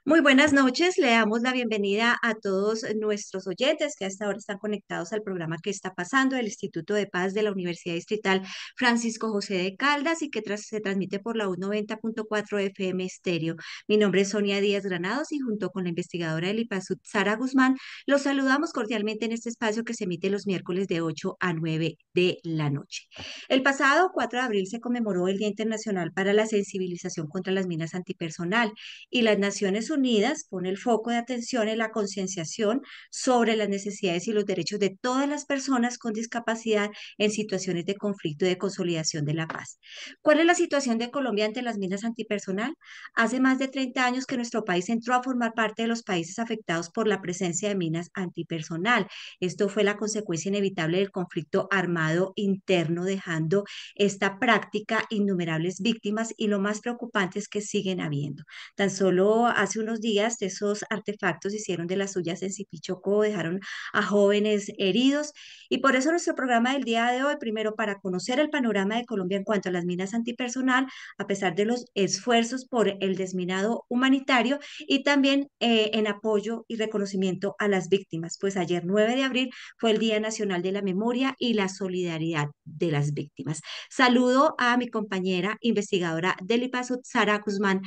Muy buenas noches, le damos la bienvenida a todos nuestros oyentes que hasta ahora están conectados al programa que está pasando del Instituto de Paz de la Universidad Distrital Francisco José de Caldas y que se transmite por la U90.4 FM Estéreo. Mi nombre es Sonia Díaz Granados y junto con la investigadora del IPASUT, Sara Guzmán, los saludamos cordialmente en este espacio que se emite los miércoles de 8 a 9 de la noche. El pasado 4 de abril se conmemoró el Día Internacional para la Sensibilización contra las Minas Antipersonal y las Naciones Unidas pone el foco de atención en la concienciación sobre las necesidades y los derechos de todas las personas con discapacidad en situaciones de conflicto y de consolidación de la paz. ¿Cuál es la situación de Colombia ante las minas antipersonal? Hace más de 30 años que nuestro país entró a formar parte de los países afectados por la presencia de minas antipersonal. Esto fue la consecuencia inevitable del conflicto armado interno, dejando esta práctica innumerables víctimas y lo más preocupante es que siguen habiendo. Tan solo hace unos días esos artefactos hicieron de las suyas en Sipichocó, dejaron a jóvenes heridos y por eso nuestro programa del día de hoy, primero para conocer el panorama de Colombia en cuanto a las minas antipersonal, a pesar de los esfuerzos por el desminado humanitario y también en apoyo y reconocimiento a las víctimas, pues ayer 9 de abril fue el Día Nacional de la Memoria y la Solidaridad de las Víctimas. Saludo a mi compañera investigadora del IPASUT, Sara Guzmán.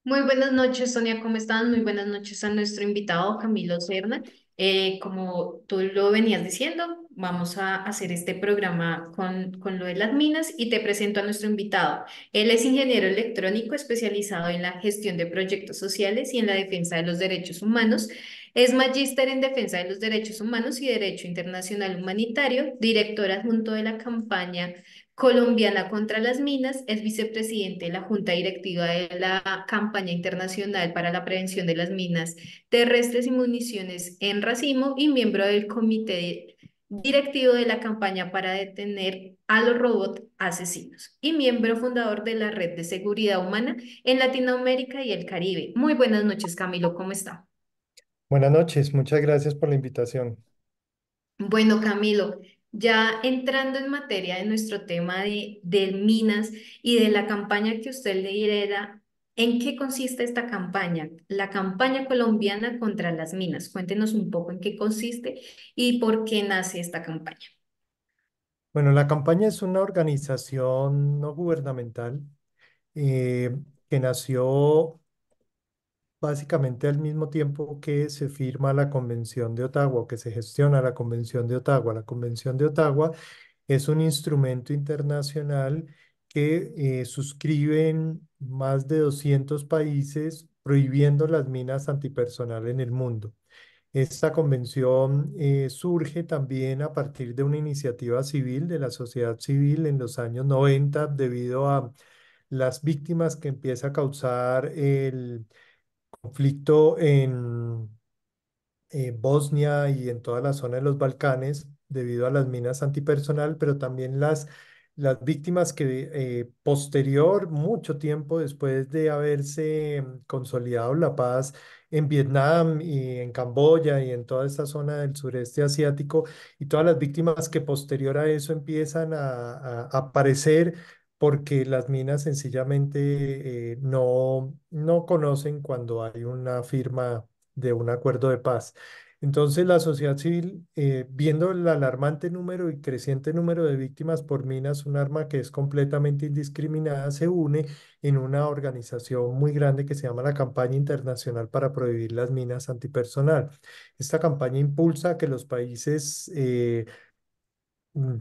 Muy buenas noches, Sonia, ¿cómo están? Muy buenas noches a nuestro invitado Camilo Serna. Como tú lo venías diciendo, vamos a hacer este programa con lo de las minas y te presento a nuestro invitado. Él es ingeniero electrónico especializado en la gestión de proyectos sociales y en la defensa de los derechos humanos. Es magíster en defensa de los derechos humanos y derecho internacional humanitario, director adjunto de la campaña colombiana contra las minas, es vicepresidente de la Junta Directiva de la Campaña Internacional para la Prevención de las Minas Terrestres y Municiones en Racimo y miembro del Comité Directivo de la Campaña para Detener a los Robots Asesinos y miembro fundador de la Red de Seguridad Humana en Latinoamérica y el Caribe. Muy buenas noches, Camilo, ¿cómo está? Buenas noches, muchas gracias por la invitación. Bueno, Camilo, ya entrando en materia de nuestro tema de minas y de la campaña que usted lidera, ¿en qué consiste esta campaña? La campaña colombiana contra las minas. Cuéntenos un poco en qué consiste y por qué nace esta campaña. Bueno, la campaña es una organización no gubernamental eh, que nació básicamente al mismo tiempo que se firma la Convención de Ottawa, que se gestiona la Convención de Ottawa. La Convención de Ottawa es un instrumento internacional que suscriben más de 200 países prohibiendo las minas antipersonal en el mundo. Esta convención surge también a partir de una iniciativa civil de la sociedad civil en los años 90 debido a las víctimas que empieza a causar el conflicto en Bosnia y en toda la zona de los Balcanes debido a las minas antipersonal, pero también las víctimas que posterior, mucho tiempo después de haberse consolidado la paz en Vietnam y en Camboya y en toda esta zona del sureste asiático, y todas las víctimas que posterior a eso empiezan a aparecer porque las minas sencillamente no conocen cuando hay una firma de un acuerdo de paz. Entonces, la sociedad civil, viendo el alarmante número y creciente número de víctimas por minas, un arma que es completamente indiscriminada, se une en una organización muy grande que se llama la Campaña Internacional para Prohibir las Minas Antipersonal. Esta campaña impulsa que los países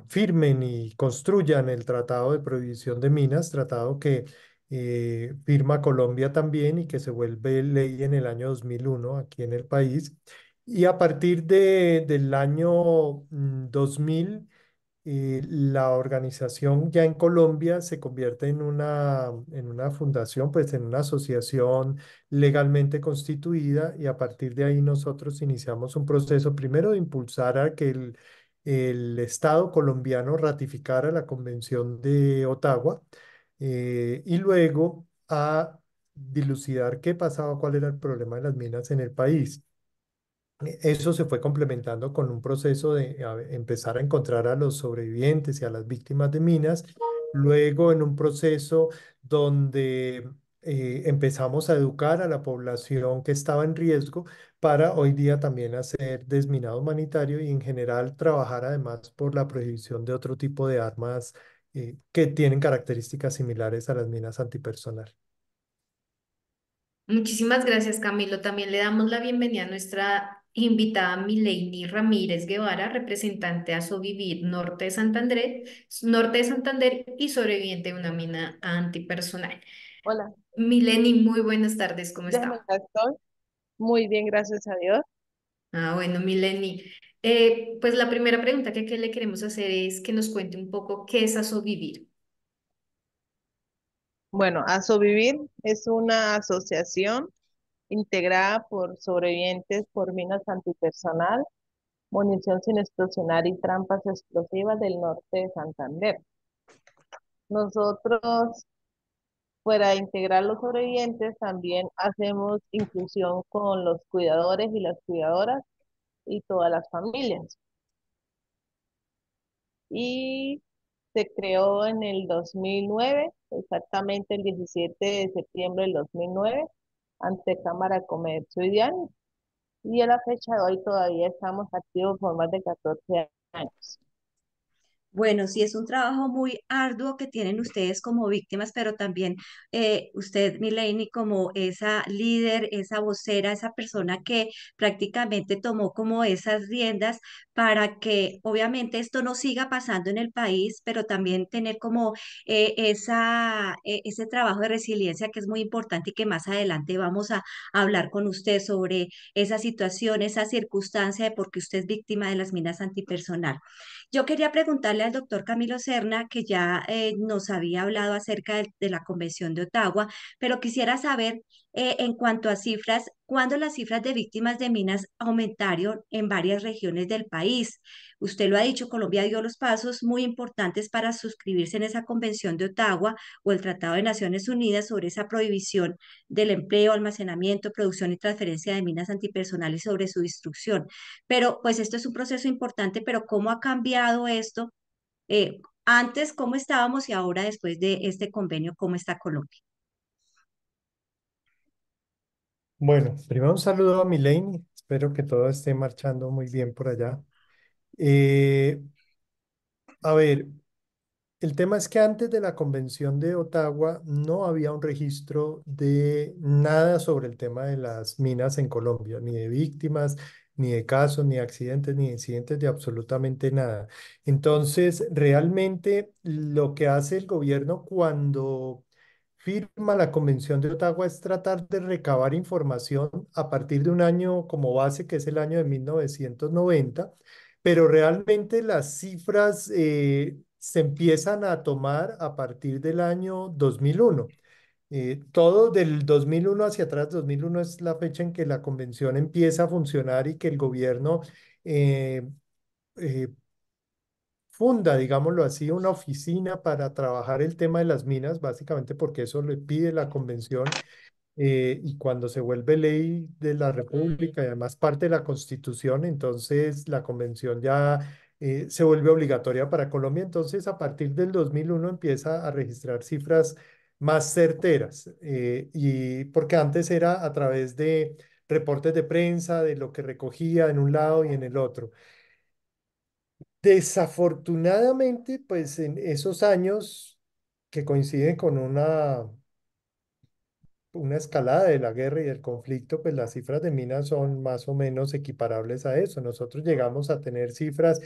firmen y construyan el Tratado de Prohibición de Minas, tratado que firma Colombia también y que se vuelve ley en el año 2001 aquí en el país. Y a partir del año 2000, la organización ya en Colombia se convierte en una fundación, pues en una asociación legalmente constituida y a partir de ahí nosotros iniciamos un proceso primero de impulsar a que el Estado colombiano ratificara la Convención de Ottawa y luego a dilucidar qué pasaba, cuál era el problema de las minas en el país. Eso se fue complementando con un proceso de empezar a encontrar a los sobrevivientes y a las víctimas de minas, luego en un proceso donde empezamos a educar a la población que estaba en riesgo para hoy día también hacer desminado humanitario y en general trabajar además por la prohibición de otro tipo de armas que tienen características similares a las minas antipersonal. Muchísimas gracias, Camilo. También le damos la bienvenida a nuestra invitada Mileini Ramírez Guevara, representante a Sovivir Norte de Santander y sobreviviente de una mina antipersonal. Hola, Mileni, muy buenas tardes, ¿cómo déjame está? acá estoy. Muy bien, gracias a Dios. Ah, bueno, Mileni. Pues la primera pregunta que le queremos hacer es que nos cuente un poco qué es Asovivir. Bueno, Asovivir es una asociación integrada por sobrevivientes por minas antipersonal, munición sin explosionar y trampas explosivas del norte de Santander. Nosotros, fuera de integrar los sobrevivientes, también hacemos inclusión con los cuidadores y las cuidadoras y todas las familias. Y se creó en el 2009, exactamente el 17 de septiembre del 2009, ante Cámara de Comercio y Diario. Y a la fecha de hoy todavía estamos activos por más de 14 años. Bueno, sí, es un trabajo muy arduo que tienen ustedes como víctimas, pero también usted, Milenny, como esa líder, esa vocera, esa persona que prácticamente tomó como esas riendas para que obviamente esto no siga pasando en el país, pero también tener como ese trabajo de resiliencia que es muy importante y que más adelante vamos a hablar con usted sobre esa situación, esa circunstancia de por qué usted es víctima de las minas antipersonal. Yo quería preguntarle al doctor Camilo Serna, que ya nos había hablado acerca de la Convención de Ottawa, pero quisiera saber en cuanto a cifras, ¿cuándo las cifras de víctimas de minas aumentaron en varias regiones del país? Usted lo ha dicho, Colombia dio los pasos muy importantes para suscribirse en esa Convención de Ottawa o el Tratado de Naciones Unidas sobre esa prohibición del empleo, almacenamiento, producción y transferencia de minas antipersonales sobre su destrucción. Pero pues esto es un proceso importante, pero ¿cómo ha cambiado esto? Antes, ¿cómo estábamos y ahora después de este convenio, cómo está Colombia? Bueno, primero un saludo a Milene, espero que todo esté marchando muy bien por allá. Eh, a ver, el tema es que antes de la Convención de Ottawa no había un registro de nada sobre el tema de las minas en Colombia, ni de víctimas, ni de casos, ni de accidentes, ni de incidentes, de absolutamente nada. Entonces, realmente lo que hace el gobierno cuando firma la Convención de Ottawa es tratar de recabar información a partir de un año como base, que es el año de 1990, pero realmente las cifras se empiezan a tomar a partir del año 2001. Todo del 2001 hacia atrás, 2001 es la fecha en que la convención empieza a funcionar y que el gobierno eh, eh, funda, digámoslo así, una oficina para trabajar el tema de las minas, básicamente porque eso le pide la convención y cuando se vuelve ley de la República y además parte de la Constitución, entonces la convención ya se vuelve obligatoria para Colombia. Entonces, a partir del 2001 empieza a registrar cifras más certeras y porque antes era a través de reportes de prensa, de lo que recogía en un lado y en el otro. Desafortunadamente, pues en esos años que coinciden con una escalada de la guerra y del conflicto, pues las cifras de minas son más o menos equiparables a eso. Nosotros llegamos a tener cifras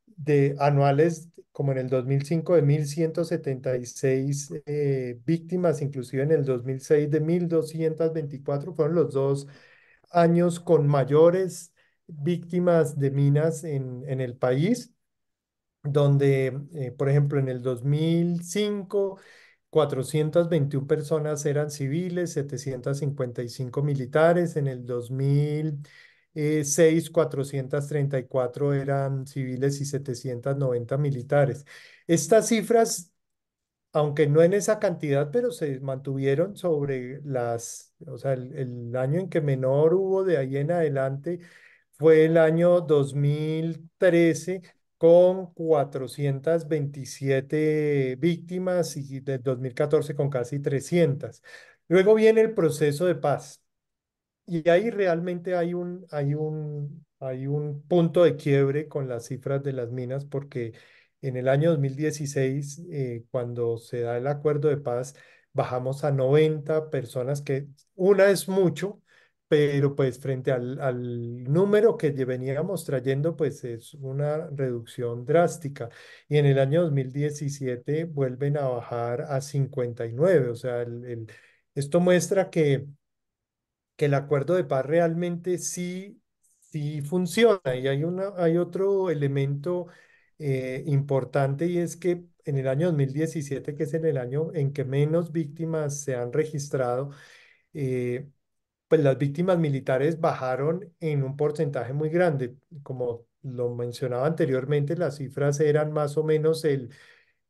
de anuales como en el 2005 de 1.176 víctimas, inclusive en el 2006 de 1.224 fueron los dos años con mayores víctimas de minas en el país donde, por ejemplo, en el 2005, 421 personas eran civiles, 755 militares. En el 2006, 434 eran civiles y 790 militares. Estas cifras, aunque no en esa cantidad, pero se mantuvieron sobre o sea, el año en que menor hubo de ahí en adelante fue el año 2013 con 427 víctimas y del 2014 con casi 300. Luego viene el proceso de paz. Y ahí realmente hay un punto de quiebre con las cifras de las minas, porque en el año 2016, cuando se da el acuerdo de paz, bajamos a 90 personas, que una es mucho, pero pues frente al número que veníamos trayendo, pues es una reducción drástica. Y en el año 2017 vuelven a bajar a 59. O sea, esto muestra que el acuerdo de paz realmente sí funciona. Y hay otro elemento importante, y es que en el año 2017, que es en el año en que menos víctimas se han registrado, eh, pues las víctimas militares bajaron en un porcentaje muy grande. Como lo mencionaba anteriormente, las cifras eran más o menos el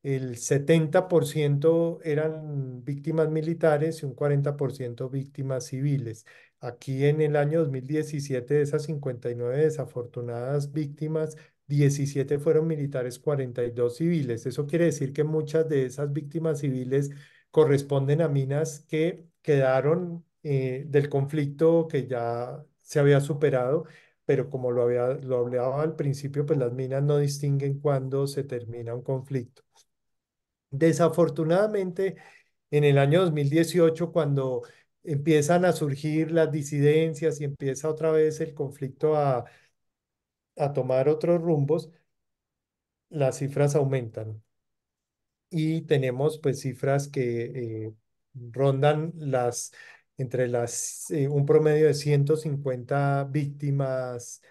70% eran víctimas militares y un 40% víctimas civiles. Aquí en el año 2017, de esas 59 desafortunadas víctimas, 17 fueron militares, 42 civiles. Eso quiere decir que muchas de esas víctimas civiles corresponden a minas que quedaron del conflicto, que ya se había superado, pero como lo hablaba al principio, pues las minas no distinguen cuándo se termina un conflicto. Desafortunadamente, en el año 2018, cuando empiezan a surgir las disidencias y empieza otra vez el conflicto a tomar otros rumbos, las cifras aumentan y tenemos pues cifras que rondan un promedio de 150 víctimas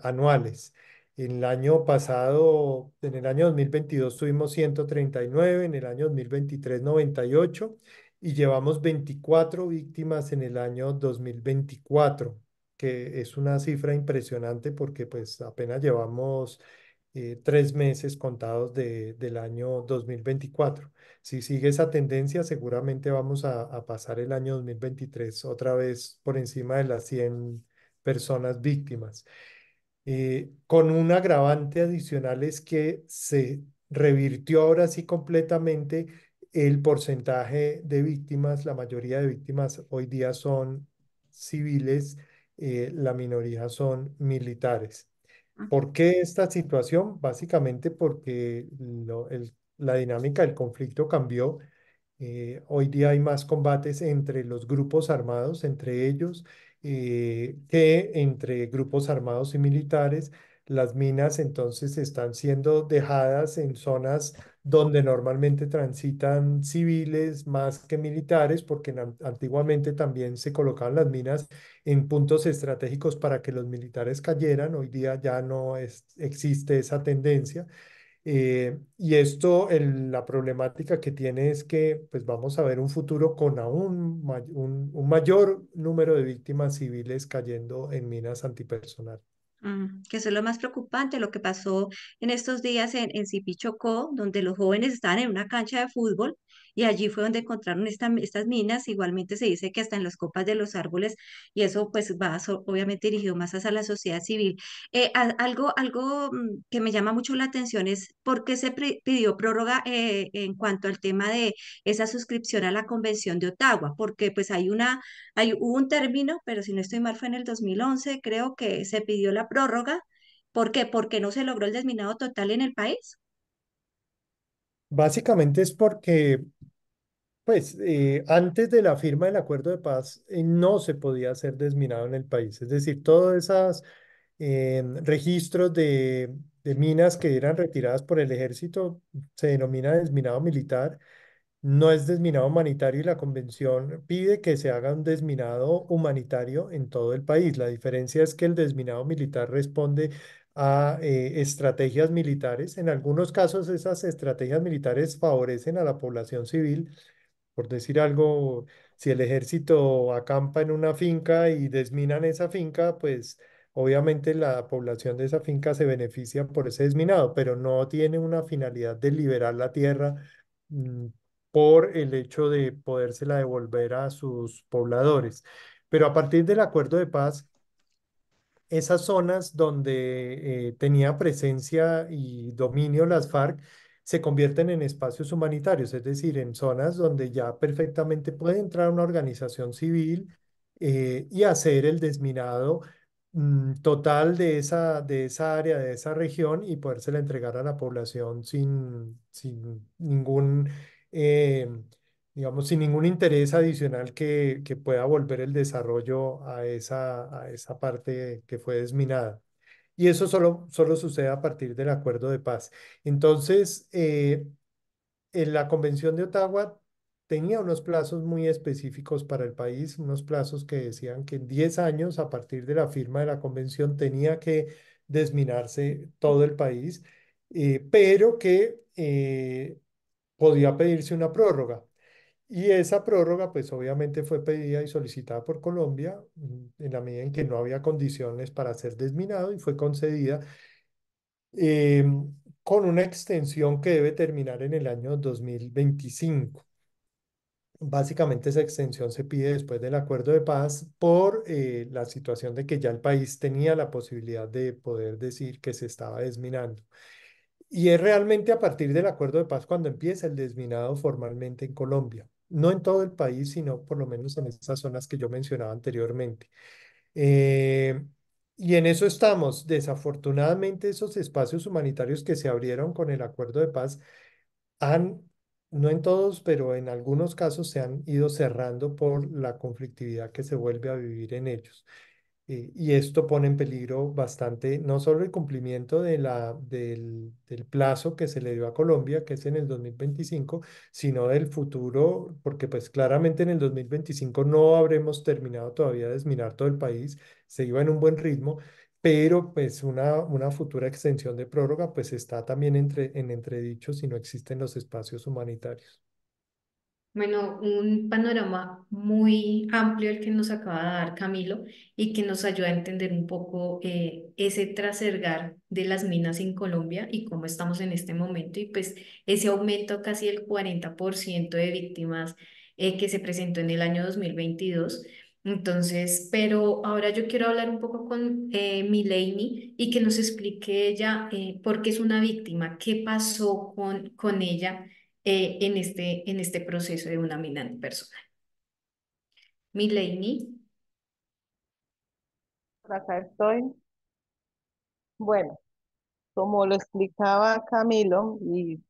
anuales. En el año pasado, en el año 2022 tuvimos 139, en el año 2023 98, y llevamos 24 víctimas en el año 2024, que es una cifra impresionante porque pues apenas llevamos 3 meses contados del año 2024. Si sigue esa tendencia, seguramente vamos a pasar el año 2023 otra vez por encima de las 100 personas víctimas. Con un agravante adicional, es que se revirtió ahora sí completamente el porcentaje de víctimas. La mayoría de víctimas hoy día son civiles, la minoría son militares. ¿Por qué esta situación? Básicamente porque la dinámica del conflicto cambió. Hoy día hay más combates entre los grupos armados, entre ellos, que entre grupos armados y militares. Las minas entonces están siendo dejadas en zonas donde normalmente transitan civiles más que militares, porque antiguamente también se colocaban las minas en puntos estratégicos para que los militares cayeran. Hoy día ya no existe esa tendencia. Y esto, la problemática que tiene es que pues vamos a ver un futuro con aún un mayor número de víctimas civiles cayendo en minas antipersonal. Que eso es lo más preocupante, lo que pasó en estos días en Zipichocó, donde los jóvenes estaban en una cancha de fútbol y allí fue donde encontraron estas minas. Igualmente se dice que hasta en las copas de los árboles, y eso pues va obviamente dirigido más hacia la sociedad civil. Algo que me llama mucho la atención es por qué se pidió prórroga en cuanto al tema de esa suscripción a la Convención de Ottawa, porque pues hubo un término, pero si no estoy mal fue en el 2011, creo que se pidió la prórroga. ¿Por qué? Porque no se logró el desminado total en el país. Básicamente es porque pues antes de la firma del acuerdo de paz, no se podía hacer desminado en el país. Es decir, todos esos registros de minas que eran retiradas por el ejército se denomina desminado militar. No es desminado humanitario, y la convención pide que se haga un desminado humanitario en todo el país. La diferencia es que el desminado militar responde a estrategias militares. En algunos casos esas estrategias militares favorecen a la población civil. Por decir algo, si el ejército acampa en una finca y desminan esa finca, pues obviamente la población de esa finca se beneficia por ese desminado, pero no tiene una finalidad de liberar la tierra, mm, por el hecho de podérsela devolver a sus pobladores. Pero a partir del acuerdo de paz, esas zonas donde tenía presencia y dominio las FARC se convierten en espacios humanitarios, es decir, en zonas donde ya perfectamente puede entrar una organización civil y hacer el desminado total de esa área, de esa región y podérsela entregar a la población sin ningún, eh, digamos, sin ningún interés adicional que pueda volver el desarrollo a esa parte que fue desminada. Y eso solo sucede a partir del acuerdo de paz. Entonces, en la Convención de Ottawa tenía unos plazos muy específicos para el país, unos plazos que decían que en 10 años, a partir de la firma de la convención, tenía que desminarse todo el país, pero que podía pedirse una prórroga. Y esa prórroga, pues obviamente fue pedida y solicitada por Colombia en la medida en que no había condiciones para ser desminado y fue concedida eh, con una extensión que debe terminar en el año 2025. Básicamente esa extensión se pide después del acuerdo de paz por la situación de que ya el país tenía la posibilidad de poder decir que se estaba desminando. Y es realmente a partir del acuerdo de paz cuando empieza el desminado formalmente en Colombia. No en todo el país, sino por lo menos en esas zonas que yo mencionaba anteriormente. Eh, y en eso estamos. Desafortunadamente, esos espacios humanitarios que se abrieron con el acuerdo de paz han, no en todos, pero en algunos casos se han ido cerrando por la conflictividad que se vuelve a vivir en ellos. Y esto pone en peligro bastante, no solo el cumplimiento del plazo que se le dio a Colombia, que es en el 2025, sino del futuro, porque pues claramente en el 2025 no habremos terminado todavía de desminar todo el país, se iba en un buen ritmo, pero pues una futura extensión de prórroga pues está también en entredicho si no existen los espacios humanitarios. Bueno, un panorama muy amplio el que nos acaba de dar Camilo y que nos ayuda a entender un poco ese trasergar de las minas en Colombia y cómo estamos en este momento y pues ese aumento casi del 40% de víctimas que se presentó en el año 2022. Entonces, pero ahora yo quiero hablar un poco con Mileini y que nos explique ella por qué es una víctima, qué pasó con ella en este proceso de una mina personal. Mileini, Por acá estoy. Bueno, como lo explicaba Camilo, y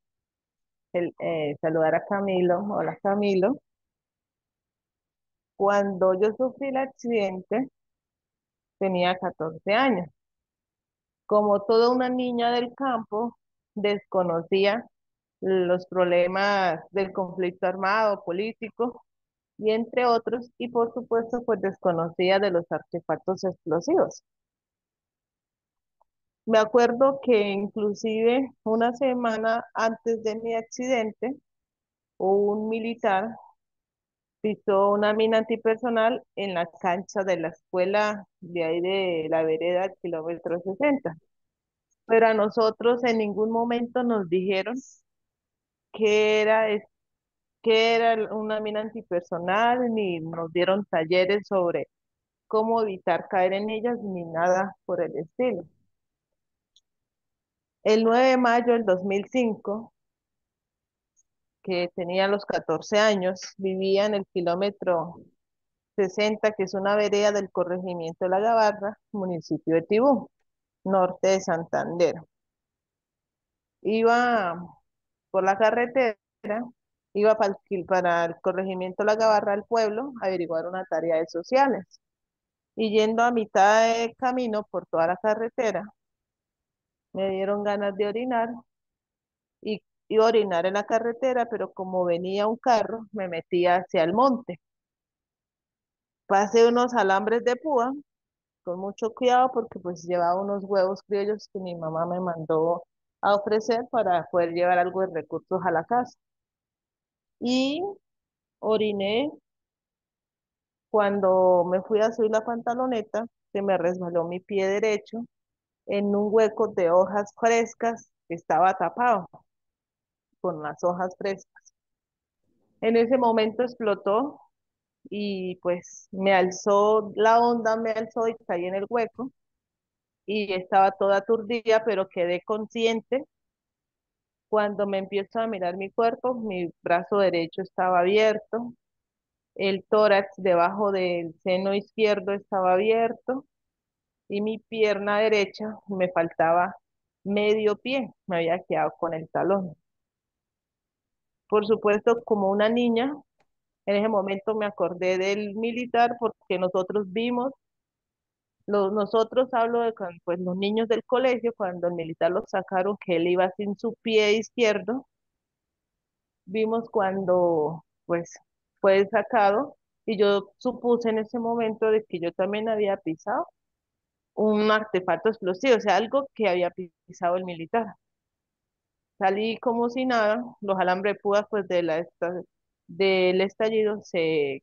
saludar a Camilo, hola Camilo, cuando yo sufrí el accidente tenía 14 años. Como toda una niña del campo, desconocía los problemas del conflicto armado, político, y entre otros, y por supuesto, pues desconocía de los artefactos explosivos. Me acuerdo que inclusive una semana antes de mi accidente, un militar pisó una mina antipersonal en la cancha de la escuela de ahí de la vereda kilómetro 60. Pero a nosotros en ningún momento nos dijeron que era, que era una mina antipersonal, ni nos dieron talleres sobre cómo evitar caer en ellas, ni nada por el estilo. El 9 de mayo del 2005, que tenía los 14 años, vivía en el kilómetro 60, que es una vereda del corregimiento de La Gabarra, municipio de Tibú, norte de Santander. Iba por la carretera, iba para el corregimiento La Gabarra al pueblo a averiguar una tarea de sociales. Y yendo a mitad de camino por toda la carretera, me dieron ganas de orinar y iba a orinar en la carretera, pero como venía un carro, me metí hacia el monte. Pasé unos alambres de púa con mucho cuidado porque pues llevaba unos huevos criollos que mi mamá me mandó a ofrecer para poder llevar algo de recursos a la casa. Y oriné cuando me fui a subir la pantaloneta, se me resbaló mi pie derecho en un hueco de hojas frescas que estaba tapado con las hojas frescas. En ese momento explotó y pues me alzó la onda, me alzó y caí en el hueco y estaba toda aturdida, pero quedé consciente Cuando me empiezo a mirar mi cuerpo, mi brazo derecho estaba abierto, el tórax debajo del seno izquierdo estaba abierto y mi pierna derecha me faltaba medio pie, me había quedado con el talón. Por supuesto, como una niña, en ese momento me acordé del militar porque nosotros vimos, nosotros hablo de pues, los niños del colegio, cuando el militar los sacaron, que él iba sin su pie izquierdo, vimos cuando pues fue sacado y yo supuse en ese momento de que yo también había pisado un artefacto explosivo, o sea, algo que había pisado el militar. Salí como si nada, los alambres de púas pues del estallido se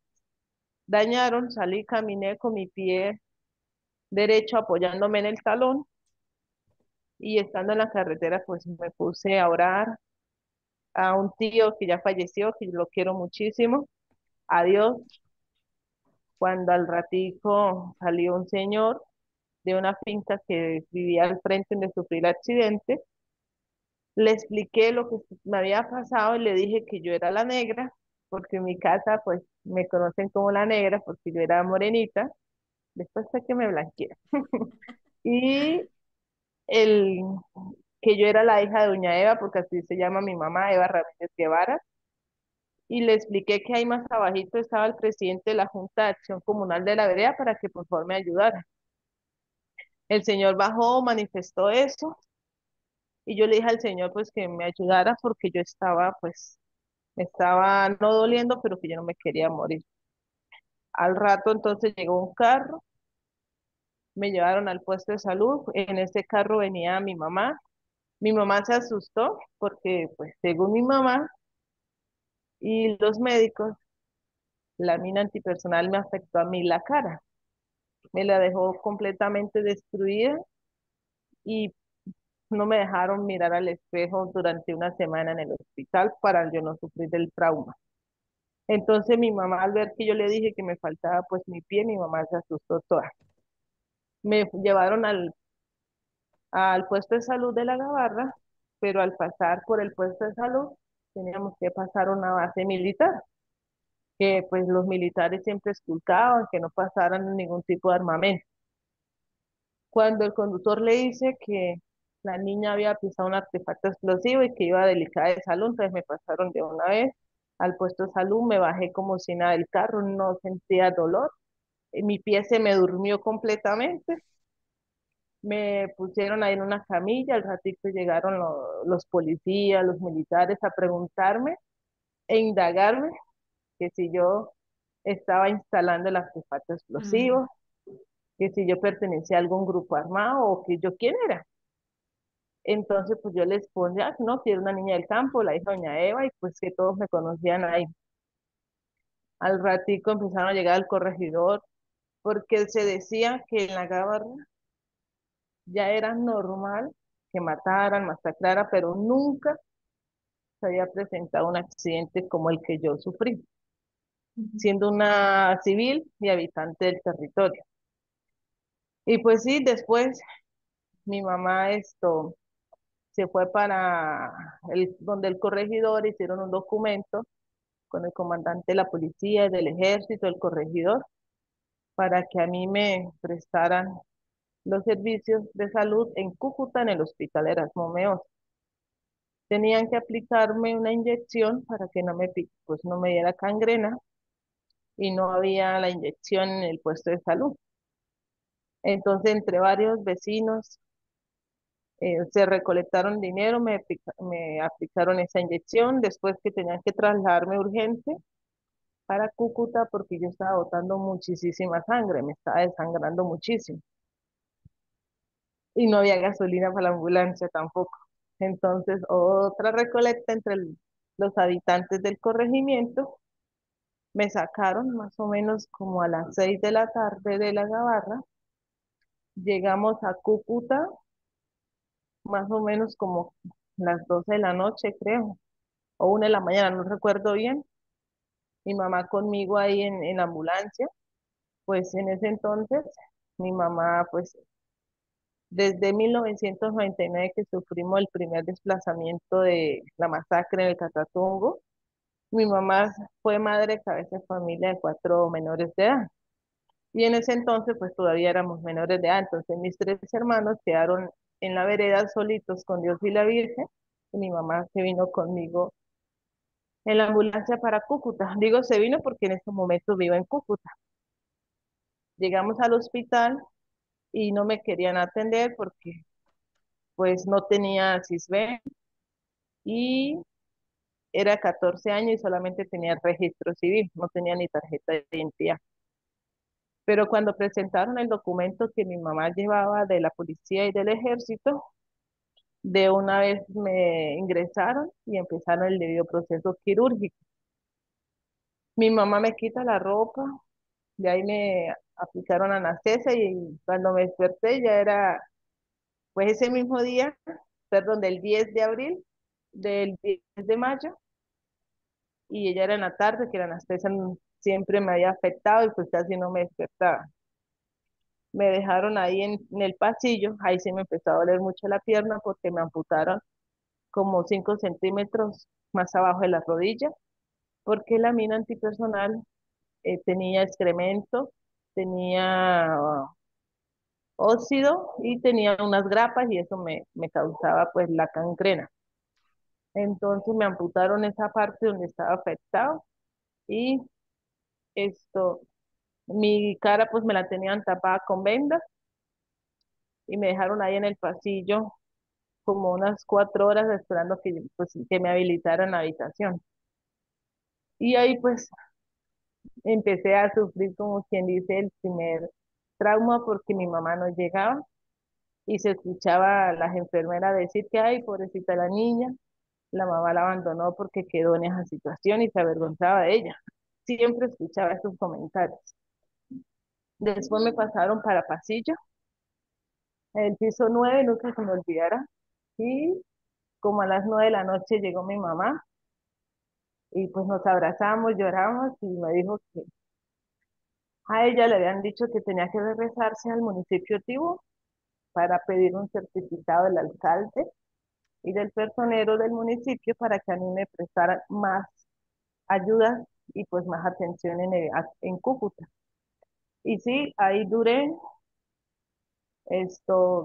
dañaron, salí, caminé con mi pie derecho apoyándome en el talón y estando en la carretera pues me puse a orar a un tío que ya falleció, que lo quiero muchísimo, a Dios, cuando al ratico salió un señor de una finca que vivía al frente de sufrir el accidente. Le expliqué lo que me había pasado y le dije que yo era la negra, porque en mi casa pues me conocen como la negra porque yo era morenita, después fue que me blanqueé. Y el, que yo era la hija de doña Eva, porque así se llama mi mamá, Eva Ramírez Guevara, y le expliqué que ahí más abajito estaba el presidente de la Junta de Acción Comunal de la Vereda para que por favor me ayudara. El señor bajó, manifestó eso, y yo le dije al señor pues que me ayudara porque yo estaba pues, me estaba no doliendo, pero que yo no me quería morir. Al rato entonces llegó un carro, me llevaron al puesto de salud, en ese carro venía mi mamá se asustó porque pues según mi mamá y los médicos, la mina antipersonal me afectó a mí la cara, me la dejó completamente destruida y no me dejaron mirar al espejo durante una semana en el hospital para yo no sufrir del trauma. Entonces mi mamá al ver que yo le dije que me faltaba pues mi pie, mi mamá se asustó toda. Me llevaron al puesto de salud de la Gabarra, pero al pasar por el puesto de salud teníamos que pasar una base militar, que pues los militares siempre esculcaban que no pasaran ningún tipo de armamento. Cuando el conductor le dice que la niña había pisado un artefacto explosivo y que iba delicada de salud, entonces me pasaron de una vez al puesto de salud, me bajé como si nada del carro, no sentía dolor, mi pie se me durmió completamente, me pusieron ahí en una camilla, al ratito llegaron los policías, los militares a preguntarme e indagarme que si yo estaba instalando el artefacto Mm, explosivo, que si yo pertenecía a algún grupo armado o que yo quién era. Entonces, pues yo les ponía, no, que era una niña del campo, la hija de doña Eva, y pues que todos me conocían ahí. Al ratico empezaron a llegar al corregidor, porque se decía que en la Gabarra ya era normal que mataran, masacraran, pero nunca se había presentado un accidente como el que yo sufrí, ujú. siendo una civil y habitante del territorio. Y pues sí, después mi mamá se fue para donde el corregidor, hicieron un documento con el comandante de la policía, del ejército, el corregidor, para que a mí me prestaran los servicios de salud en Cúcuta, en el hospital Erasmo Meos. Tenían que aplicarme una inyección para que pues no me diera gangrena y no había la inyección en el puesto de salud. Entonces, entre varios vecinos se recolectaron dinero, me aplicaron esa inyección, después que tenían que trasladarme urgente para Cúcuta porque yo estaba botando muchísima sangre, me estaba desangrando muchísimo y no había gasolina para la ambulancia tampoco. Entonces, otra recolecta entre los habitantes del corregimiento, me sacaron más o menos como a las 6 de la tarde de la Gabarra, llegamos a Cúcuta más o menos como las 12 de la noche, creo, o 1 de la mañana, no recuerdo bien, mi mamá conmigo ahí en la ambulancia, pues en ese entonces mi mamá pues Desde 1999 que sufrimos el primer desplazamiento de la masacre en el Catatumbo, mi mamá fue madre de cabeza de familia de 4 menores de edad. Y en ese entonces, pues todavía éramos menores de edad. Entonces mis 3 hermanos quedaron en la vereda solitos con Dios y la Virgen. Y mi mamá se vino conmigo en la ambulancia para Cúcuta. Digo, se vino porque en estos momentos vivo en Cúcuta. Llegamos al hospital y no me querían atender porque pues no tenía CISBEN y era 14 años y solamente tenía registro civil, no tenía ni tarjeta de identidad. Pero cuando presentaron el documento que mi mamá llevaba de la policía y del ejército, de una vez me ingresaron y empezaron el debido proceso quirúrgico. Mi mamá me quita la ropa, de ahí me aplicaron anestesia y cuando me desperté ya era, pues ese mismo día, perdón, del 10 de abril, del 10 de mayo, y ella era en la tarde, que la anestesia siempre me había afectado y pues casi no me despertaba. Me dejaron ahí en el pasillo, ahí sí me empezó a doler mucho la pierna porque me amputaron como 5 centímetros más abajo de la rodilla, porque la mina antipersonal tenía excremento, tenía óxido y tenía unas grapas y eso me causaba pues la gangrena. Entonces me amputaron esa parte donde estaba afectado y esto, mi cara pues me la tenían tapada con vendas y me dejaron ahí en el pasillo como unas 4 horas esperando que, pues, que me habilitaran la habitación. Y ahí pues empecé a sufrir como quien dice el primer trauma porque mi mamá no llegaba y se escuchaba a las enfermeras decir que, ay, pobrecita la niña, la mamá la abandonó porque quedó en esa situación y se avergonzaba de ella. Siempre escuchaba esos comentarios. Después me pasaron para pasillo, el piso 9 nunca se me olvidara. Y como a las 9 de la noche llegó mi mamá y pues nos abrazamos, lloramos y me dijo que a ella le habían dicho que tenía que regresarse al municipio Tibú para pedir un certificado del alcalde y del personero del municipio para que a mí me prestaran más ayuda y pues más atención en Cúcuta. Y sí, ahí duré.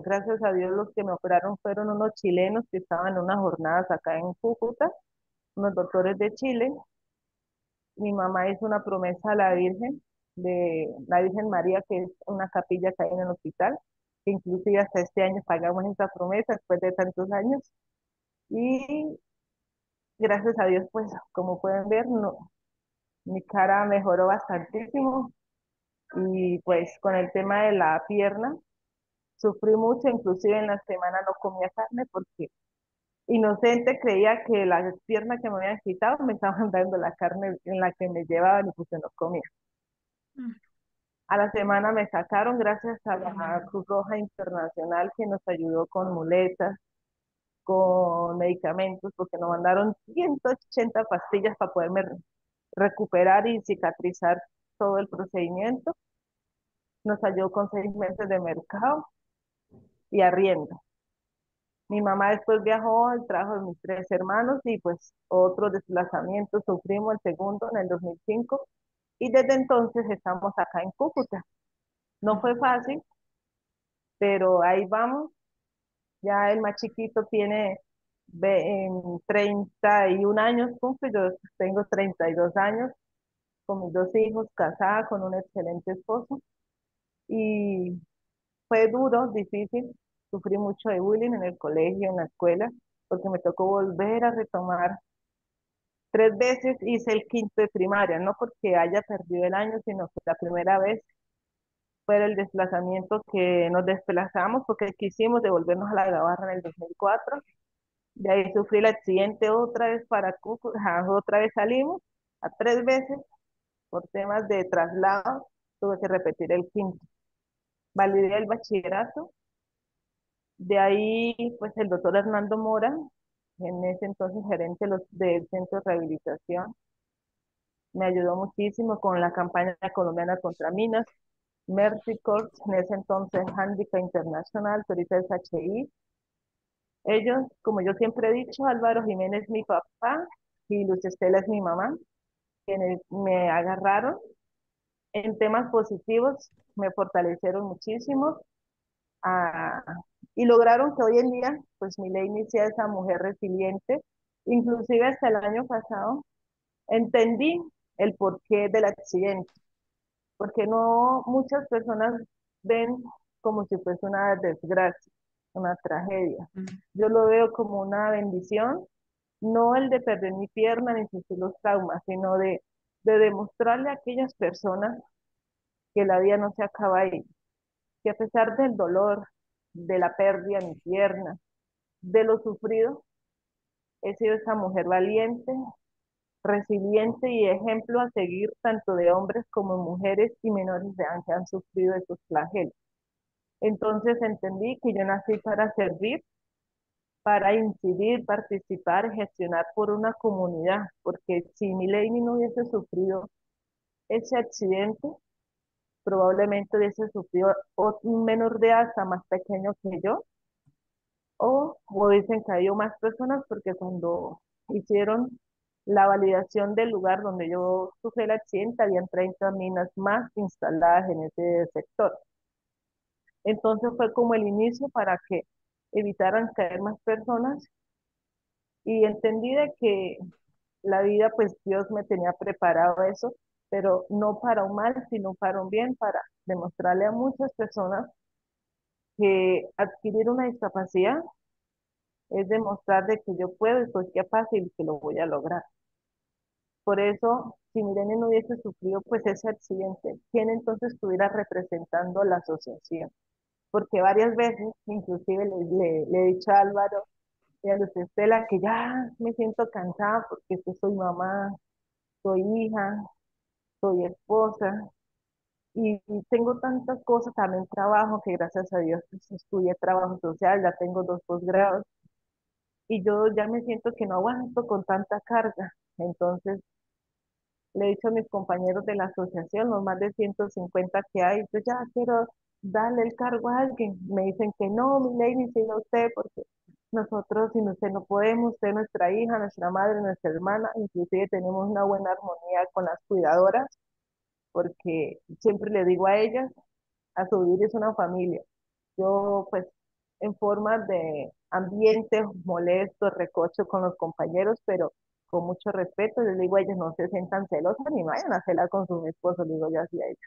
Gracias a Dios, los que me operaron fueron unos chilenos que estaban en unas jornadas acá en Cúcuta, unos doctores de Chile. Mi mamá hizo una promesa a la Virgen, de la Virgen María, que es una capilla que hay en el hospital, que inclusive hasta este año pagamos esa promesa después de tantos años. Y gracias a Dios, pues como pueden ver, no, mi cara mejoró bastantísimo y pues con el tema de la pierna sufrí mucho, inclusive en la semana no comía carne porque inocente creía que la pierna que me habían quitado me estaban dando la carne en la que me llevaban y pues se no comía. Mm. A la semana me sacaron gracias a la Cruz Roja Internacional que nos ayudó con muletas, con medicamentos, porque nos mandaron 180 pastillas para poderme recuperar y cicatrizar todo el procedimiento. Nos ayudó con 6 meses de mercado y arriendo. Mi mamá después viajó al trabajo de mis 3 hermanos y pues otro desplazamiento sufrimos el segundo en el 2005 y desde entonces estamos acá en Cúcuta. No fue fácil, pero ahí vamos. Ya el más chiquito tiene en 31 años, cumple, yo tengo 32 años, con mis 2 hijos, casada, con un excelente esposo. Y fue duro, difícil, sufrí mucho de bullying en el colegio, en la escuela, porque me tocó volver a retomar 3 veces, hice el quinto de primaria, no porque haya perdido el año, sino que la primera vez fue el desplazamiento que nos desplazamos porque quisimos devolvernos a la Gabarra en el 2004. De ahí sufrí el accidente otra vez para Cúcuta, otra vez salimos a 3 veces por temas de traslado, tuve que repetir el quinto. Validé el bachillerato, de ahí pues el doctor Hernando Mora, en ese entonces gerente del centro de rehabilitación, me ayudó muchísimo con la campaña colombiana contra minas, Mercy Corps, en ese entonces Handicap International, que ahorita es HI. Ellos, como yo siempre he dicho, Álvaro Jiménez mi papá y Luz Estela es mi mamá, quienes me agarraron en temas positivos, me fortalecieron muchísimo, ah, y lograron que hoy en día, pues Milei sea esa mujer resiliente. Inclusive hasta el año pasado entendí el porqué del accidente, porque no muchas personas ven como si fuese una desgracia, una tragedia. Mm. Yo lo veo como una bendición, no el de perder mi pierna ni sufrir los traumas, sino de demostrarle a aquellas personas que la vida no se acaba ahí, que a pesar del dolor, de la pérdida de mi pierna, de lo sufrido, he sido esa mujer valiente, resiliente y ejemplo a seguir tanto de hombres como mujeres y menores de edad que han sufrido esos flagelos. Entonces entendí que yo nací para servir, para incidir, participar, gestionar por una comunidad, porque si Mileni no hubiese sufrido ese accidente, probablemente hubiese sufrido un menor de edad hasta más pequeño que yo, o hubiesen caído más personas, porque cuando hicieron la validación del lugar donde yo sufrí el accidente, habían 30 minas más instaladas en ese sector. Entonces fue como el inicio para que evitaran caer más personas y entendí de que la vida, pues Dios me tenía preparado eso, pero no para un mal, sino para un bien, para demostrarle a muchas personas que adquirir una discapacidad es demostrar de que yo puedo y soy capaz y que lo voy a lograr. Por eso, si Mirene no hubiese sufrido pues ese accidente, ¿quién entonces estuviera representando la asociación? Porque varias veces, inclusive le he dicho a Álvaro y a Luz Estela que ya me siento cansada porque es que soy mamá, soy hija, soy esposa y tengo tantas cosas, también trabajo, que gracias a Dios pues, estudié trabajo social, ya tengo 2 posgrados y yo ya me siento que no aguanto con tanta carga. Entonces le he dicho a mis compañeros de la asociación, los más de 150 que hay, yo ya quiero darle el cargo a alguien. Me dicen que no, mi lady, sino usted, porque nosotros sin usted no podemos, usted es nuestra hija, nuestra madre, nuestra hermana, inclusive tenemos una buena armonía con las cuidadoras, porque siempre le digo a ellas, a su vivir es una familia. Yo, pues, en forma de ambiente molesto, recocho con los compañeros, pero con mucho respeto, les digo a ellos, no se sientan celosas ni vayan a celar con sus esposos, les digo yo así a ellos.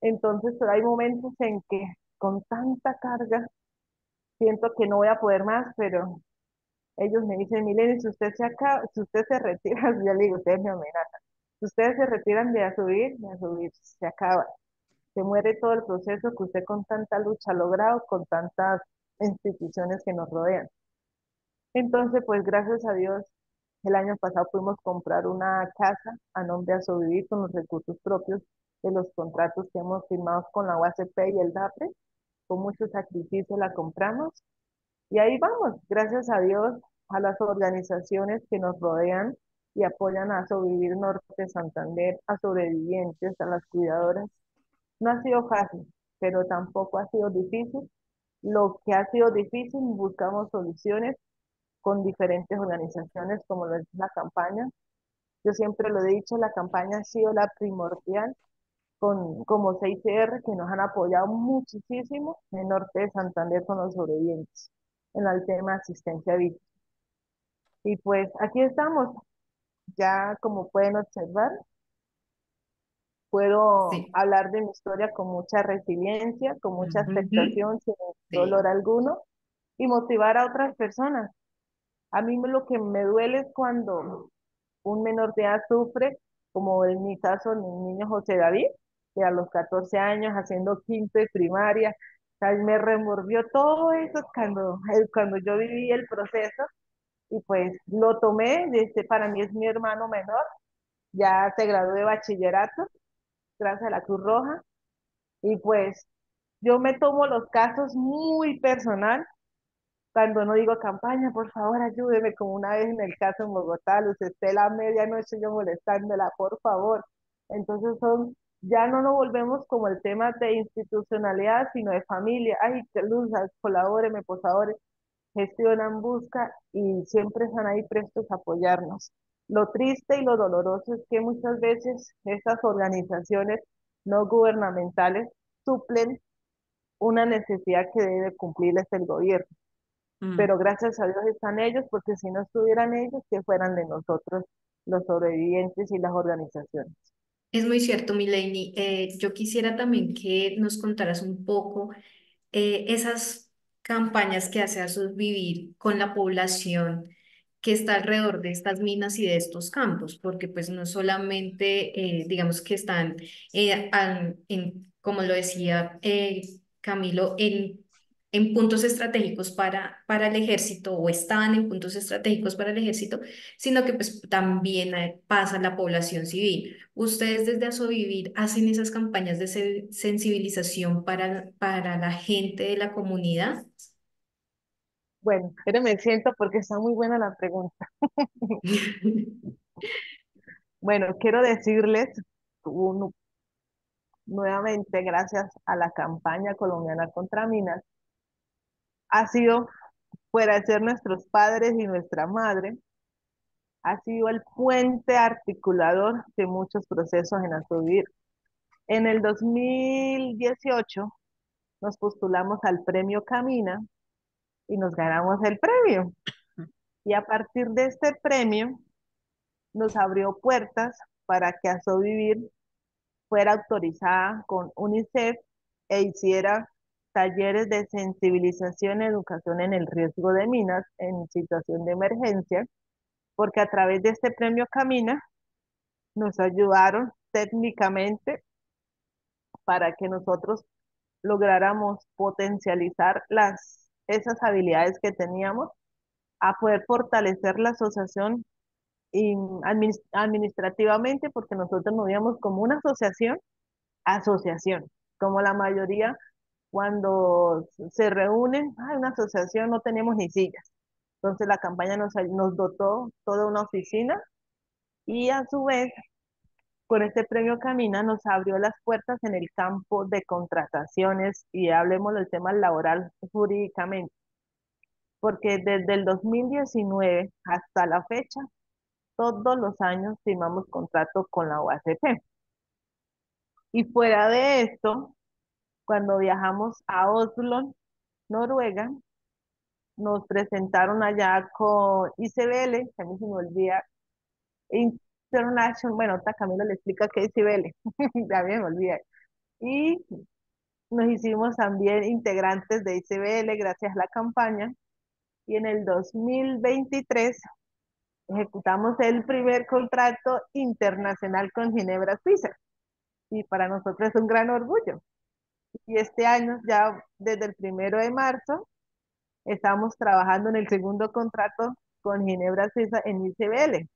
Entonces, pero hay momentos en que con tanta carga siento que no voy a poder más, pero ellos me dicen, Milene, si usted se acaba, si usted se retira, yo le digo, ustedes me amenazan. Si ustedes se retiran de a subir, se acaba. Se muere todo el proceso que usted con tanta lucha ha logrado, con tantas instituciones que nos rodean. Entonces, pues gracias a Dios, el año pasado pudimos comprar una casa a nombre de Sovivir con los recursos propios de los contratos que hemos firmado con la UACP y el DAPRE. Con mucho sacrificio la compramos y ahí vamos, gracias a Dios, a las organizaciones que nos rodean y apoyan a Sobrevivir Norte Santander, a sobrevivientes, a las cuidadoras. No ha sido fácil, pero tampoco ha sido difícil. Lo que ha sido difícil, buscamos soluciones con diferentes organizaciones, como lo es la campaña. Yo siempre lo he dicho, la campaña ha sido la primordial, como CICR, que nos han apoyado muchísimo en Norte de Santander con los sobrevivientes, en el tema de asistencia vital. Y pues aquí estamos, ya como pueden observar, puedo Sí. hablar de mi historia con mucha resiliencia, con mucha Ujú. aceptación, sin dolor Sí. alguno, y motivar a otras personas. A mí lo que me duele es cuando un menor de edad sufre, como en mi caso, mi niño José David, que a los 14 años, haciendo quinto de primaria, o sea, me remorvió todo eso cuando yo viví el proceso, y pues lo tomé, para mí es mi hermano menor, ya se graduó de bachillerato, gracias a la Cruz Roja, y pues yo me tomo los casos muy personal. Cuando no digo campaña, por favor, ayúdeme, como una vez en el caso en Bogotá, Luz Estela a medianoche yo molestándola, por favor. Entonces son Ya no nos volvemos como el tema de institucionalidad, sino de familia. Ay, que luz, colabóreme, por favor, gestionan, busca y siempre están ahí prestos a apoyarnos. Lo triste y lo doloroso es que muchas veces estas organizaciones no gubernamentales suplen una necesidad que debe cumplirles el gobierno. Mm. Pero gracias a Dios están ellos, porque si no estuvieran ellos, que fueran de nosotros los sobrevivientes y las organizaciones. Es muy cierto, Mileni. Yo quisiera también que nos contaras un poco esas campañas que hace Vivir con la población que está alrededor de estas minas y de estos campos, porque pues no solamente, digamos que están, como lo decía Camilo, en puntos estratégicos para el ejército o están en puntos estratégicos para el ejército, sino que pues también pasa la población civil. ¿Ustedes desde Asovivir hacen esas campañas de sensibilización para la gente de la comunidad? Bueno, pero me siento porque está muy buena la pregunta. Bueno, quiero decirles un- nuevamente, gracias a la campaña colombiana contra minas, ha sido, fuera de ser nuestros padres y nuestra madre, ha sido el puente articulador de muchos procesos en Asovir. En el 2018 nos postulamos al premio Camina y nos ganamos el premio. Y a partir de este premio nos abrió puertas para que Asovivir fuera autorizada con UNICEF e hiciera talleres de sensibilización y educación en el riesgo de minas en situación de emergencia, porque a través de este premio Camina nos ayudaron técnicamente para que nosotros lográramos potencializar esas habilidades que teníamos, a poder fortalecer la asociación y administrativamente, porque nosotros nos veíamos como una asociación, como la mayoría cuando se reúnen, hay una asociación, no tenemos ni sillas. Entonces la campaña nos dotó toda una oficina y a su vez con este premio Camina nos abrió las puertas en el campo de contrataciones y hablemos del tema laboral jurídicamente, porque desde el 2019 hasta la fecha, todos los años firmamos contrato con la OACP. Y fuera de esto, cuando viajamos a Oslo, Noruega, nos presentaron allá con ICBL, que a mí se me olvida, International, bueno, ahorita Camilo le explica qué es ICBL, ya me olvida. Y nos hicimos también integrantes de ICBL gracias a la campaña. Y en el 2023 ejecutamos el primer contrato internacional con Ginebra, Suiza. Y para nosotros es un gran orgullo. Y este año, ya desde el 1 de marzo, estamos trabajando en el segundo contrato con Ginebra, Suiza en ICBL.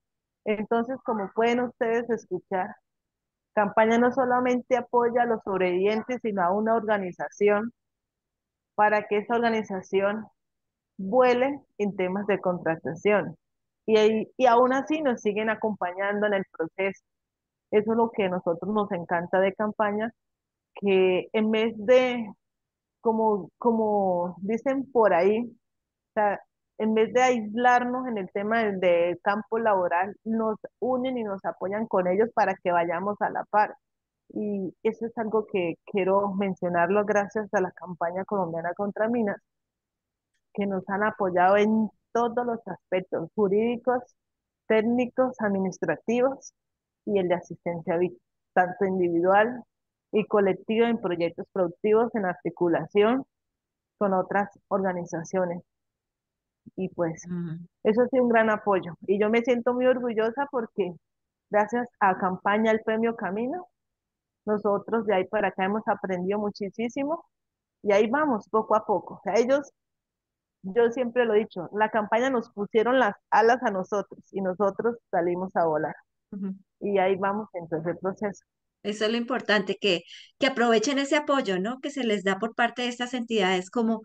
Entonces, como pueden ustedes escuchar, campaña no solamente apoya a los sobrevivientes, sino a una organización para que esa organización vuele en temas de contratación. Y aún así nos siguen acompañando en el proceso. Eso es lo que a nosotros nos encanta de campaña, que en vez de, como dicen por ahí, o sea, en vez de aislarnos en el tema del campo laboral, nos unen y nos apoyan con ellos para que vayamos a la par. Y eso es algo que quiero mencionarlo gracias a la campaña colombiana contra minas, que nos han apoyado en todos los aspectos jurídicos, técnicos, administrativos y el de asistencia vital, tanto individual y colectivo en proyectos productivos en articulación con otras organizaciones. Y pues Mm. eso ha sido un gran apoyo. Y yo me siento muy orgullosa porque gracias a campaña El Premio Camino, nosotros de ahí para acá hemos aprendido muchísimo y ahí vamos poco a poco. O sea, ellos, yo siempre lo he dicho, la campaña nos pusieron las alas a nosotros y nosotros salimos a volar. Ujú. Y ahí vamos entonces el proceso. Eso es lo importante, que aprovechen ese apoyo, ¿no? Que se les da por parte de estas entidades como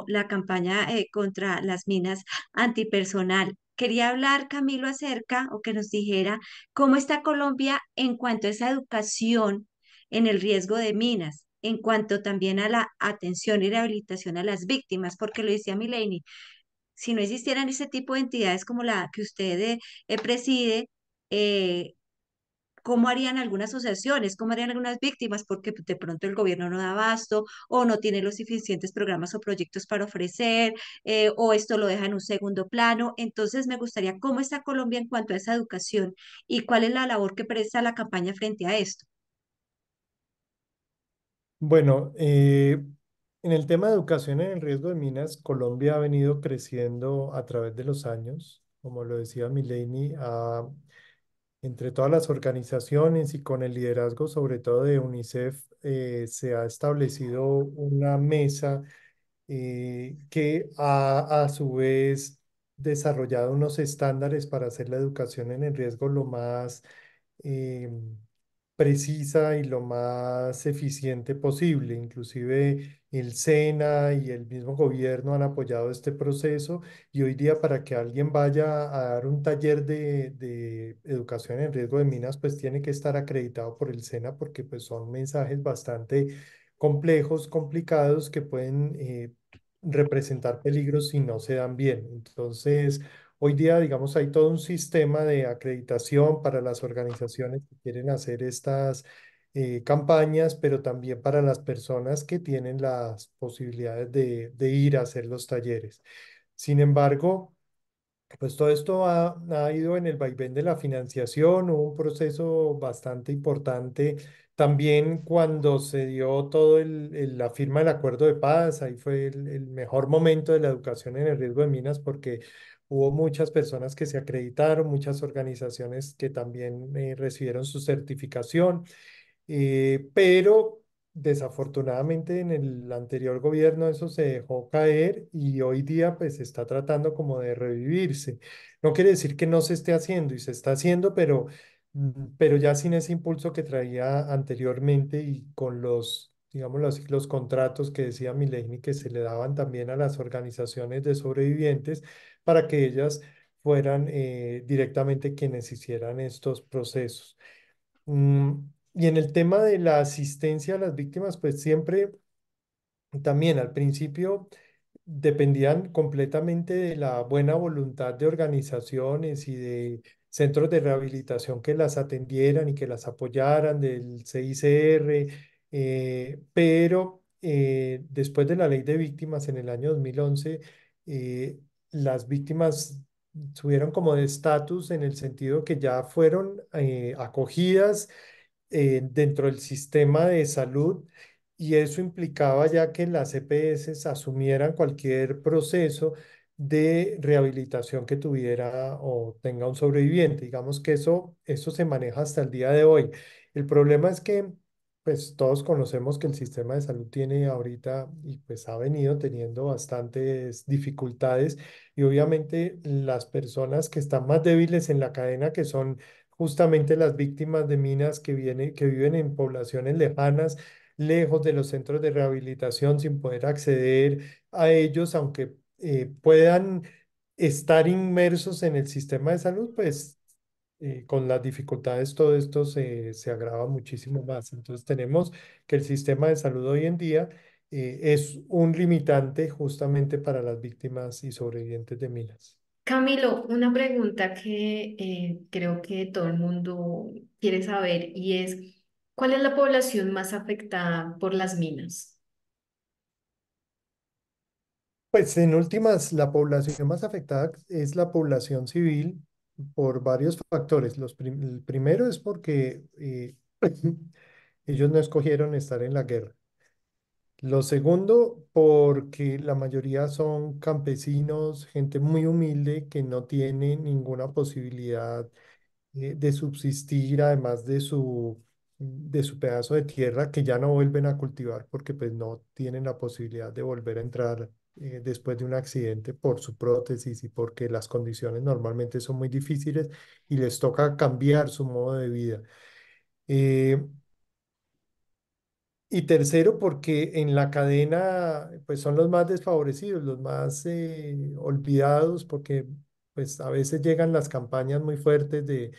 la campaña contra las minas antipersonal. Quería hablar, Camilo, acerca o que nos dijera cómo está Colombia en cuanto a esa educación en el riesgo de minas, en cuanto también a la atención y rehabilitación a las víctimas, porque lo decía Mileni, si no existieran ese tipo de entidades como la que usted preside, eh, ¿cómo harían algunas asociaciones? ¿Cómo harían algunas víctimas? Porque de pronto el gobierno no da abasto o no tiene los suficientes programas o proyectos para ofrecer, o esto lo deja en un segundo plano. Entonces, me gustaría cómo está Colombia en cuanto a esa educación y cuál es la labor que presta la campaña frente a esto. Bueno, en el tema de educación en el riesgo de minas, Colombia ha venido creciendo a través de los años, como lo decía Mileni, entre todas las organizaciones y con el liderazgo sobre todo de UNICEF, se ha establecido una mesa que ha a su vez desarrollado unos estándares para hacer la educación en el riesgo lo más eh, precisa y lo más eficiente posible. Inclusive el SENA y el mismo gobierno han apoyado este proceso y hoy día para que alguien vaya a dar un taller de educación en riesgo de minas, pues tiene que estar acreditado por el SENA porque pues son mensajes bastante complejos, complicados que pueden representar peligros si no se dan bien. Entonces, hoy día, digamos, hay todo un sistema de acreditación para las organizaciones que quieren hacer estas campañas, pero también para las personas que tienen las posibilidades de ir a hacer los talleres. Sin embargo, pues todo esto ha ido en el vaivén de la financiación, hubo un proceso bastante importante también cuando se dio todo la firma del acuerdo de paz, ahí fue el mejor momento de la educación en el riesgo de minas porque hubo muchas personas que se acreditaron, muchas organizaciones que también recibieron su certificación. Pero desafortunadamente en el anterior gobierno eso se dejó caer y hoy día pues se está tratando como de revivirse. No quiere decir que no se esté haciendo y se está haciendo, pero ya sin ese impulso que traía anteriormente y con los, digámoslo así, los contratos que decía Mileni que se le daban también a las organizaciones de sobrevivientes para que ellas fueran directamente quienes hicieran estos procesos. Y en el tema de la asistencia a las víctimas, pues siempre también al principio dependían completamente de la buena voluntad de organizaciones y de centros de rehabilitación que las atendieran y que las apoyaran, del CICR, pero después de la ley de víctimas en el año 2011, eh, las víctimas subieron como de estatus en el sentido que ya fueron acogidas dentro del sistema de salud y eso implicaba ya que las EPS asumieran cualquier proceso de rehabilitación que tuviera o tenga un sobreviviente. Digamos que eso se maneja hasta el día de hoy. El problema es que pues todos conocemos que el sistema de salud tiene ahorita y pues ha venido teniendo bastantes dificultades y obviamente las personas que están más débiles en la cadena, que son justamente las víctimas de minas que viven en poblaciones lejanas, lejos de los centros de rehabilitación, sin poder acceder a ellos, aunque puedan estar inmersos en el sistema de salud, pues con las dificultades todo esto se agrava muchísimo más. Entonces tenemos que el sistema de salud hoy en día es un limitante justamente para las víctimas y sobrevivientes de minas. Camilo, una pregunta que creo que todo el mundo quiere saber y es, ¿cuál es la población más afectada por las minas? Pues en últimas, la población más afectada es la población civil por varios factores. El primero es porque ellos no escogieron estar en la guerra. Lo segundo, porque la mayoría son campesinos, gente muy humilde que no tiene ninguna posibilidad de subsistir, además de su pedazo de tierra que ya no vuelven a cultivar porque pues no tienen la posibilidad de volver a entrar después de un accidente por su prótesis y porque las condiciones normalmente son muy difíciles y les toca cambiar su modo de vida. Eh, y tercero, porque en la cadena, pues son los más desfavorecidos, los más olvidados, porque pues a veces llegan las campañas muy fuertes de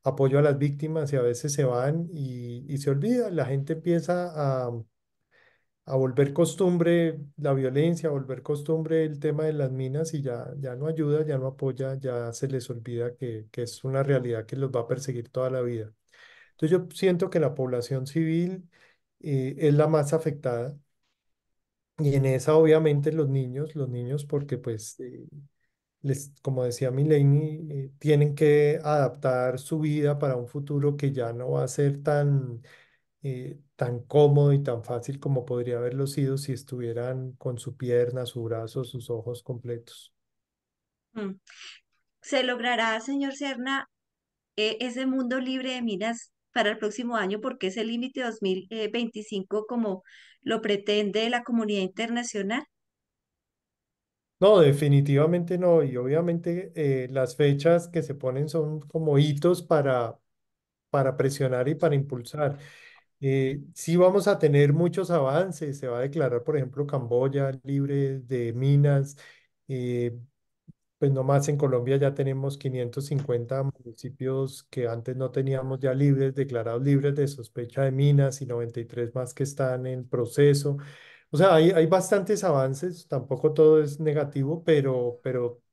apoyo a las víctimas y a veces se van y se olvida. La gente empieza a volver costumbre la violencia, a volver costumbre el tema de las minas y ya no ayuda, ya no apoya, ya se les olvida que es una realidad que los va a perseguir toda la vida. Entonces yo siento que la población civil es la más afectada y en esa obviamente los niños porque pues como decía Mileni, tienen que adaptar su vida para un futuro que ya no va a ser tan cómodo y tan fácil como podría haberlo sido si estuvieran con su pierna, su brazo, sus ojos completos. Mm. ¿Se logrará, señor Serna, ese mundo libre de minas para el próximo año? Porque ese límite 2025 como lo pretende la comunidad internacional. No, definitivamente no. Y obviamente las fechas que se ponen son como hitos para presionar y para impulsar. Sí vamos a tener muchos avances. Se va a declarar, por ejemplo, Camboya libre de minas. eh, Pues nomás en Colombia ya tenemos 550 municipios que antes no teníamos ya libres, declarados libres de sospecha de minas y 93 más que están en proceso. O sea, hay bastantes avances, tampoco todo es negativo, pero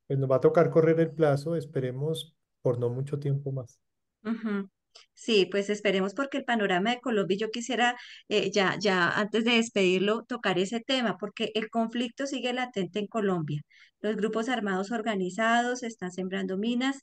pues nos va a tocar correr el plazo, esperemos por no mucho tiempo más. Ujú. Sí, pues esperemos porque el panorama de Colombia, y yo quisiera ya antes de despedirlo tocar ese tema, porque el conflicto sigue latente en Colombia. Los grupos armados organizados están sembrando minas,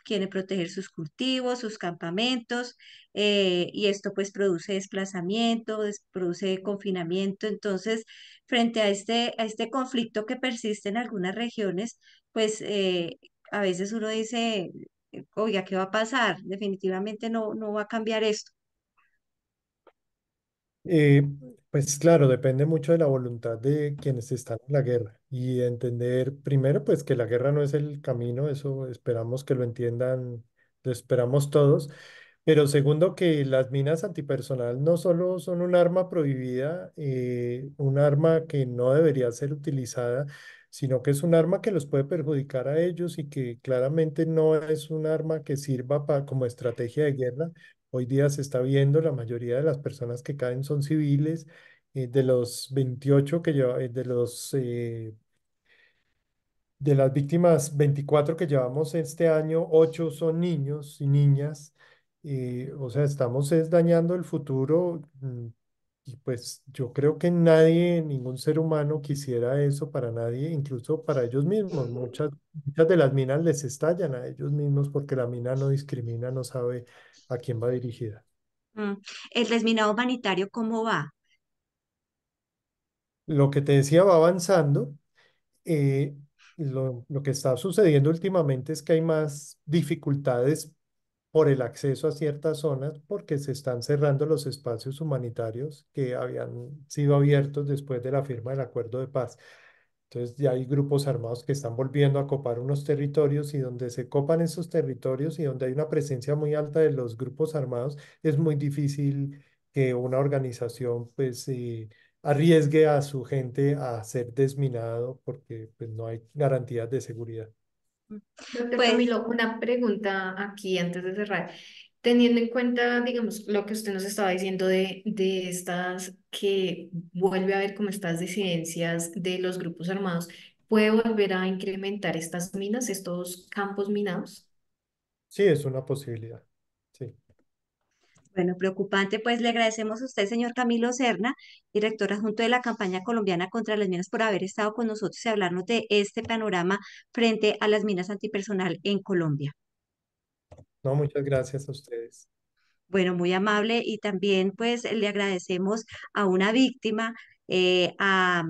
quieren proteger sus cultivos, sus campamentos, y esto pues produce desplazamiento, produce confinamiento. Entonces, frente a este conflicto que persiste en algunas regiones, pues a veces uno dice oiga, ¿qué va a pasar? Definitivamente no va a cambiar esto. Eh, pues claro, depende mucho de la voluntad de quienes están en la guerra y entender primero pues que la guerra no es el camino, eso esperamos que lo entiendan, lo esperamos todos, pero segundo que las minas antipersonal no solo son un arma prohibida, un arma que no debería ser utilizada, sino que es un arma que los puede perjudicar a ellos y que claramente no es un arma que sirva como estrategia de guerra. Hoy día se está viendo, la mayoría de las personas que caen son civiles, de los 28 que lleva, de las víctimas 24 que llevamos este año, 8 son niños y niñas. O sea, estamos es dañando el futuro y pues yo creo que nadie, ningún ser humano quisiera eso para nadie, incluso para ellos mismos. Muchas de las minas les estallan a ellos mismos porque la mina no discrimina, no sabe a quién va dirigida. Mm. El desminado humanitario, ¿cómo va? Lo que te decía va avanzando. eh, lo que está sucediendo últimamente es que hay más dificultades por el acceso a ciertas zonas porque se están cerrando los espacios humanitarios que habían sido abiertos después de la firma del acuerdo de paz. Entonces ya hay grupos armados que están volviendo a copar unos territorios y donde se copan esos territorios y donde hay una presencia muy alta de los grupos armados, es muy difícil que una organización pues arriesgue a su gente a ser desminado porque pues, no hay garantías de seguridad. Mm. Doctor Pues Camilo, una pregunta aquí antes de cerrar. Teniendo en cuenta, digamos, lo que usted nos estaba diciendo de estas, que vuelve a haber como estas disidencias de los grupos armados, ¿puede volver a incrementar estas minas, estos campos minados? Sí, es una posibilidad. Sí. bueno, preocupante, pues le agradecemos a usted, señor Camilo Serna, director adjunto de la campaña colombiana contra las minas, por haber estado con nosotros y hablarnos de este panorama frente a las minas antipersonal en Colombia. No, muchas gracias a ustedes. Bueno, muy amable y también pues le agradecemos a una víctima, a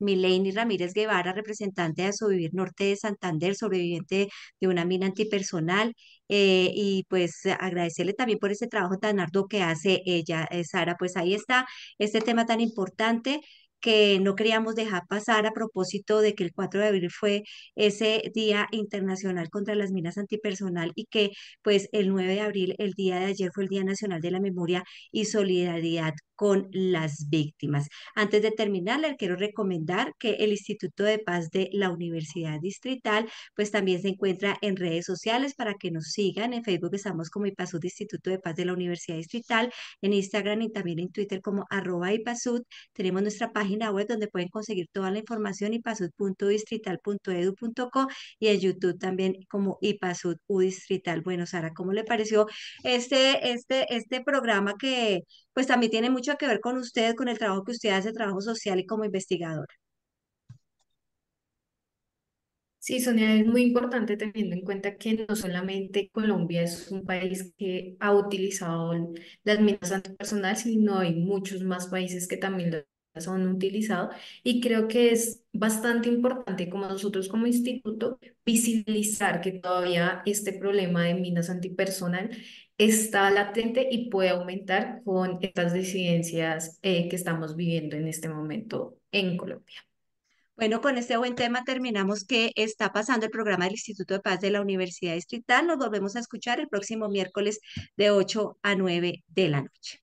Mileni Ramírez Guevara, representante de Sovivir Norte de Santander, sobreviviente de una mina antipersonal, y pues agradecerle también por ese trabajo tan arduo que hace ella, Sara. Pues ahí está este tema tan importante. que no queríamos dejar pasar a propósito de que el 4 de abril fue ese Día Internacional contra las Minas Antipersonal y que pues el 9 de abril, el día de ayer, fue el Día Nacional de la Memoria y Solidaridad con las víctimas. Antes de terminar, les quiero recomendar que el Instituto de Paz de la Universidad Distrital pues también se encuentra en redes sociales para que nos sigan. En Facebook estamos como IPASUD, Instituto de Paz de la Universidad Distrital, en Instagram y también en Twitter como @IPASUD. Tenemos nuestra página web donde pueden conseguir toda la información, ipasud.distrital.edu.co, y en YouTube también como IPASUD U Distrital. Bueno, Sara, ¿cómo le pareció este programa que pues también tiene mucho que ver con usted, con el trabajo que usted hace, trabajo social y como investigadora? Sí, Sonia, es muy importante teniendo en cuenta que no solamente Colombia es un país que ha utilizado las minas antipersonal, sino hay muchos más países que también las han utilizado. Y creo que es bastante importante como nosotros como instituto visibilizar que todavía este problema de minas antipersonal está latente y puede aumentar con estas disidencias que estamos viviendo en este momento en Colombia. Bueno, con este buen tema terminamos que está pasando el programa del Instituto de Paz de la Universidad Distrital. Nos volvemos a escuchar el próximo miércoles de 8 a 9 de la noche.